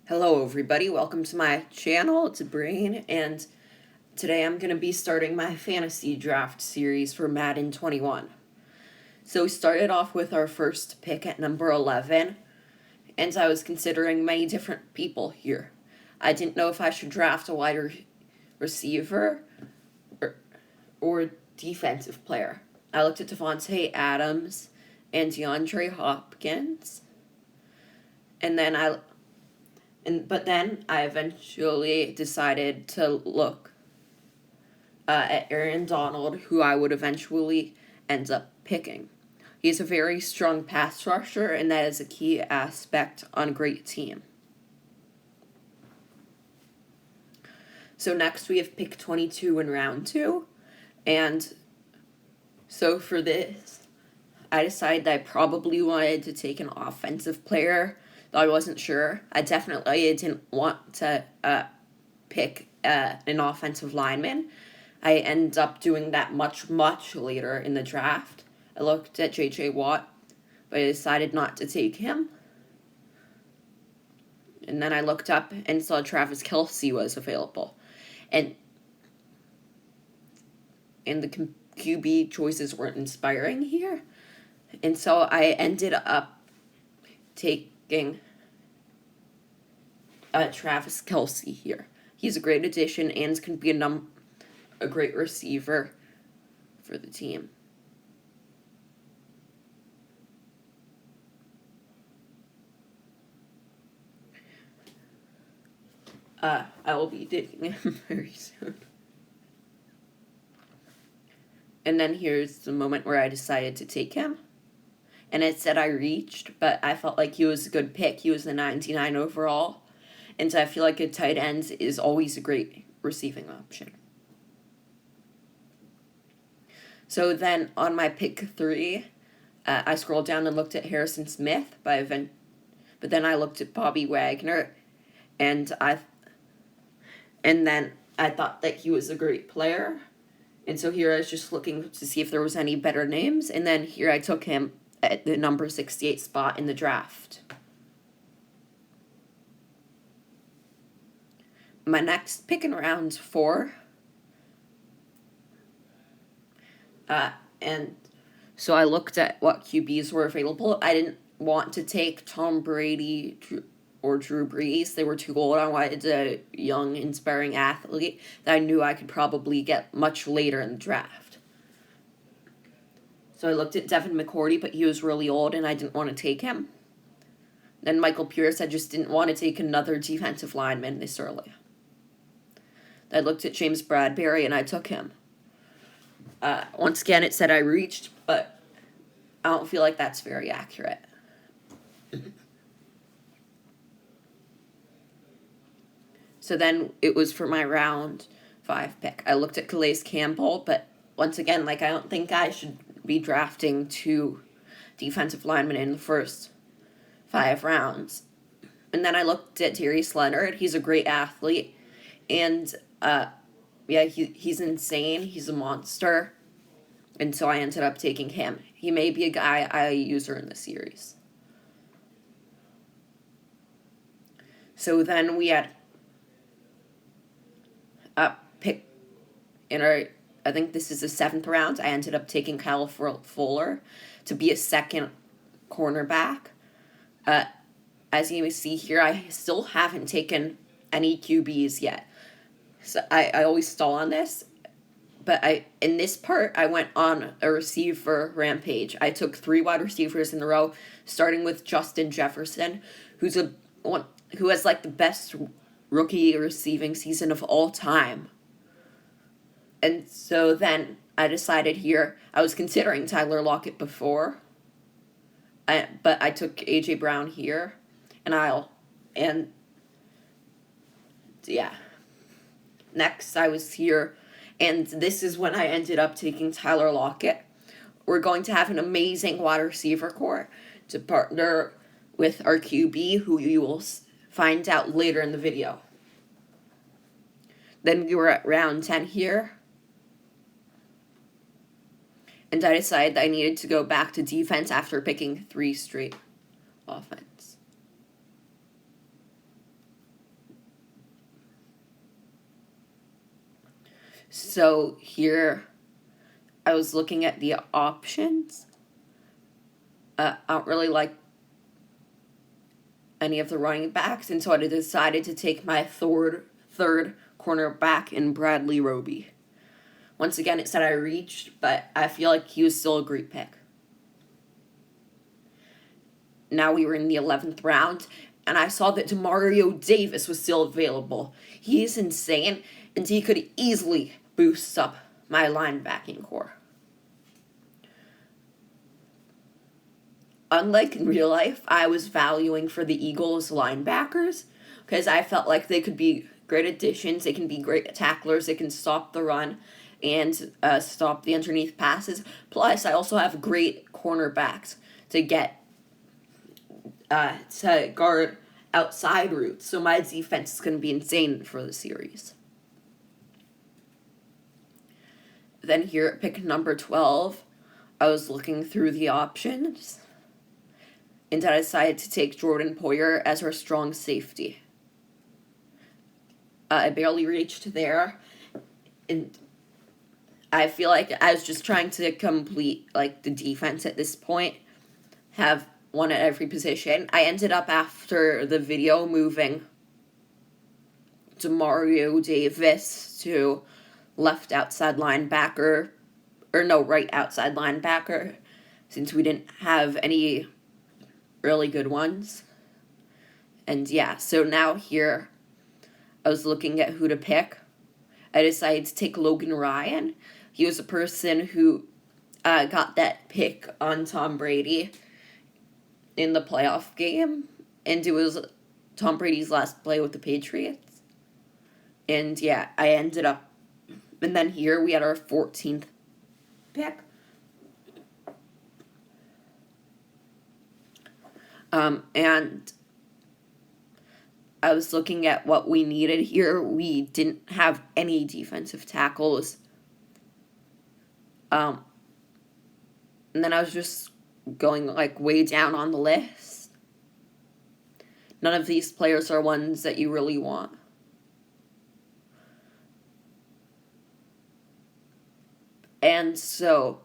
Hello everybody, welcome to my channel. It's Brain, and today I'm going to be starting my fantasy draft series for Madden 21. So we started off with our first pick at number 11, and I was considering many different people here. I didn't know if I should draft a wide receiver or defensive player. I looked at Davante Adams and DeAndre Hopkins, but then I eventually decided to look at Aaron Donald, who I would eventually end up picking. He's a very strong pass rusher, and that is a key aspect on a great team. So next we have pick 22 in round 2, and so for this, I decided that I probably wanted to take an offensive player, though I wasn't sure. I definitely didn't want to pick an offensive lineman. I ended up doing that much later in the draft. I looked at J.J. Watt, but I decided not to take him. And then I looked up and saw Travis Kelce was available. And the QB choices weren't inspiring here. And so I ended up taking Travis Kelce here. He's a great addition and can be a great receiver for the team. I will be taking him very soon. And then here's the moment where I decided to take him. And it said I reached, but I felt like he was a good pick. He was the 99 overall. And so I feel like a tight end is always a great receiving option. So then on my pick 3, I scrolled down and looked at Harrison Smith, but then I looked at Bobby Wagner, and then I thought that he was a great player. And so here I was just looking to see if there was any better names, and then here I took him at the number 68 spot in the draft. My next pick in round 4, and so I looked at what QBs were available. I didn't want to take Tom Brady or Drew Brees. They were too old. I wanted a young, inspiring athlete that I knew I could probably get much later in the draft. So I looked at Devin McCourty, but he was really old, and I didn't want to take him. Then Michael Pierce, I just didn't want to take another defensive lineman this early. I looked at James Bradbury, and I took him. Once again, it said I reached, but I don't feel like that's very accurate. So then it was for my round 5 pick. I looked at Calais Campbell, but once again, I don't think I should be drafting 2 defensive linemen in the first 5 rounds. And then I looked at Darius Leonard. He's a great athlete, and he's insane. He's a monster. And so I ended up taking him. He may be a guy I use in the series. So then we had a pick in our, I think this is the 7th round. I ended up taking Kyle Fuller to be a second cornerback. As you see here, I still haven't taken any QBs yet. So I always stall on this. But in this part, I went on a receiver rampage. I took 3 wide receivers in a row, starting with Justin Jefferson, who has the best rookie receiving season of all time. And so then I decided here, I was considering Tyler Lockett before, but I took A.J. Brown here, Next, I was here, and this is when I ended up taking Tyler Lockett. We're going to have an amazing wide receiver core to partner with our QB, who you will find out later in the video. Then we were at round 10 here, and I decided that I needed to go back to defense after picking 3 straight offense. so here I was looking at the options. I don't really like any of the running backs, and so I decided to take my third cornerback in Bradley Roby. Once again, it said I reached, but I feel like he was still a great pick. Now we were in the 11th round, and I saw that Demario Davis was still available. He is insane, and he could easily boost up my linebacking core. Unlike in real life, I was valuing for the Eagles linebackers because I felt like they could be great additions. They can be great tacklers. They can stop the run and stop the underneath passes. Plus, I also have great cornerbacks to guard outside routes. So my defense is going to be insane for the series. Then here at pick number 12, I was looking through the options, and I decided to take Jordan Poyer as our strong safety. I barely reached there, and I feel like I was just trying to complete the defense at this point, have one at every position. I ended up after the video moving Demario Davis to right outside linebacker, since we didn't have any really good ones. And yeah, so now here I was looking at who to pick. I decided to take Logan Ryan. He was a person who got that pick on Tom Brady in the playoff game, and it was Tom Brady's last play with the Patriots. And yeah, I ended up, and then here we had our 14th pick. And I was looking at what we needed here. We didn't have any defensive tackles. And then I was just going way down on the list. None of these players are ones that you really want. And so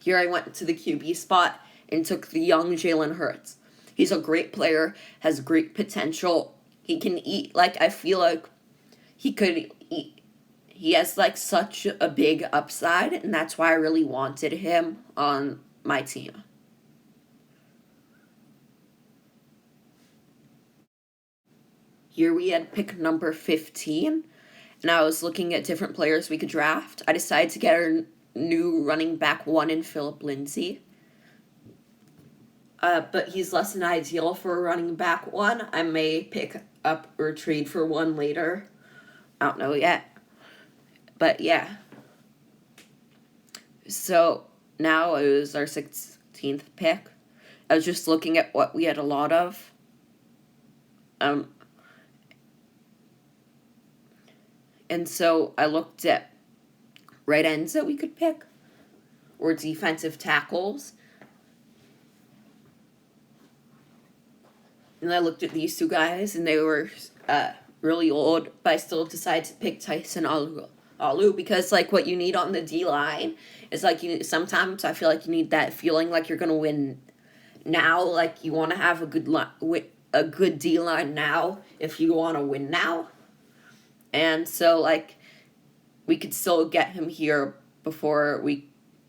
here I went to the QB spot and took the young Jalen Hurts. He's a great player, has great potential. He can eat, I feel like he could eat. He has, such a big upside, and that's why I really wanted him on my team. Here we had pick number 15, and I was looking at different players we could draft. I decided to get our new running back 1 in Philip Lindsay. But he's less than ideal for a running back 1. I may pick up or trade for 1 later. I don't know yet. But yeah. So now it was our 16th pick. I was just looking at what we had a lot of. And so I looked at right ends that we could pick, or defensive tackles. And I looked at these 2 guys, and they were really old, but I still decided to pick Tyson Alu because, what you need on the D-line is, sometimes I feel like you need that feeling like you're going to win now. You want to have a good D-line now if you want to win now. And so, we could still get him here before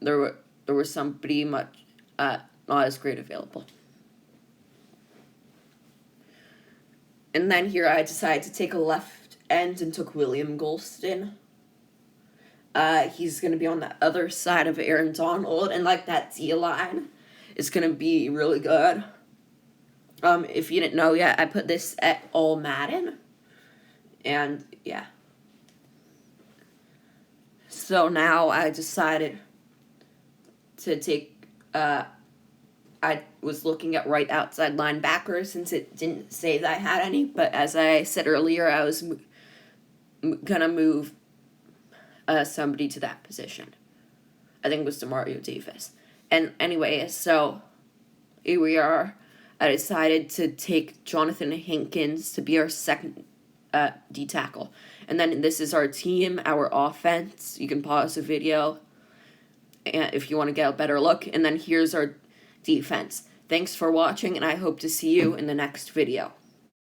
there was somebody much not as great available. And then here I decided to take a left end and took William Golston. He's going to be on the other side of Aaron Donald, and that D-line is going to be really good. If you didn't know yet, I put this at All Madden. And yeah. So now I decided to take, I was looking at right outside linebacker since it didn't say that I had any, but as I said earlier, I was gonna move somebody to that position. I think it was Demario Davis. And anyway, so here we are. I decided to take Jonathan Hankins to be our second D tackle. And then this is our team, our offense. You can pause the video if you want to get a better look. And then here's our defense. Thanks for watching, and I hope to see you in the next video.